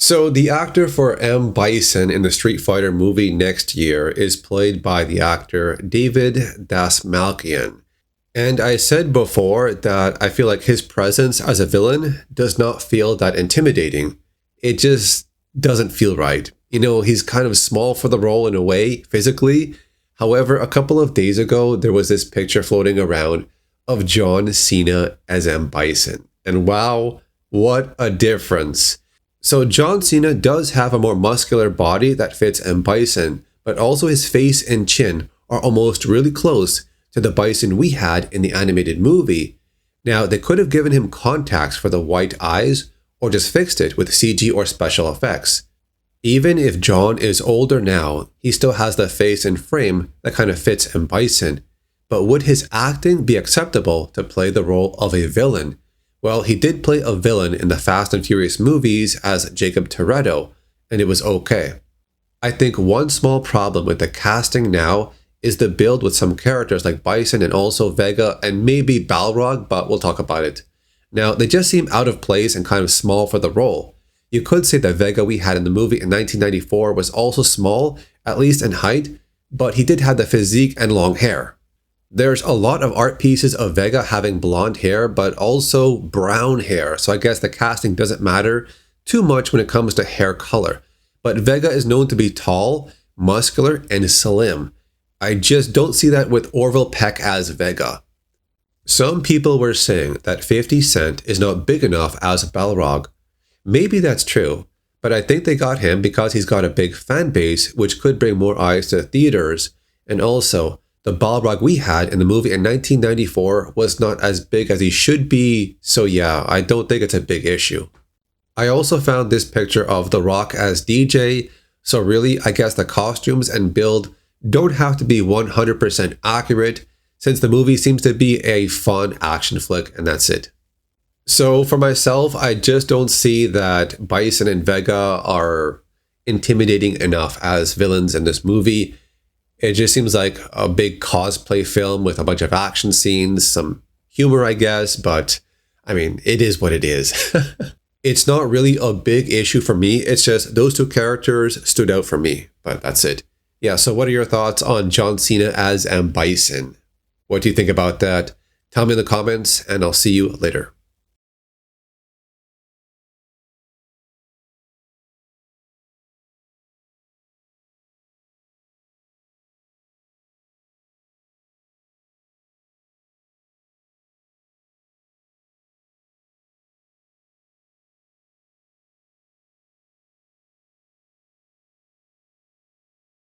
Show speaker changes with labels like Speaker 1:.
Speaker 1: So the actor for M. Bison in the Street Fighter movie next year is played by the actor David Dastmalchian. And I said before that I feel like his presence as a villain does not feel that intimidating. It just doesn't feel right. You know, he's kind of small for the role in a way, physically. However, a couple of days ago, there was this picture floating around of John Cena as M. Bison. And wow, what a difference. So John Cena does have a more muscular body that fits M. Bison, but also his face and chin are almost really close to the Bison we had in the animated movie. Now, they could have given him contacts for the white eyes or just fixed it with CG or special effects. Even if John is older now, he still has the face and frame that kind of fits M. Bison. But would his acting be acceptable to play the role of a villain? Well, he did play a villain in the Fast and Furious movies as Jacob Toretto, and it was okay. I think one small problem with the casting now is the build with some characters like Bison and also Vega and maybe Balrog, but we'll talk about it. Now, they just seem out of place and kind of small for the role. You could say that Vega we had in the movie in 1994 was also small, at least in height, but he did have the physique and long hair. There's a lot of art pieces of Vega having blonde hair, but also brown hair, so I guess the casting doesn't matter too much when it comes to hair color. But Vega is known to be tall, muscular, and slim. I just don't see that with Orville Peck as Vega. Some people were saying that 50 Cent is not big enough as Balrog. Maybe that's true, but I think they got him because he's got a big fan base, which could bring more eyes to theaters, and also, the Balrog we had in the movie in 1994 was not as big as he should be, so yeah, I don't think it's a big issue. I also found this picture of The Rock as DJ, so really, I guess the costumes and build don't have to be 100% accurate, since the movie seems to be a fun action flick, and that's it. So for myself, I just don't see that Bison and Vega are intimidating enough as villains in this movie. It just seems like a big cosplay film with a bunch of action scenes, some humor, I guess, but I mean, it is what it is. It's not really a big issue for me. It's just those two characters stood out for me, but that's it. Yeah, so what are your thoughts on John Cena as M. Bison? What do you think about that? Tell me in the comments, and I'll see you later.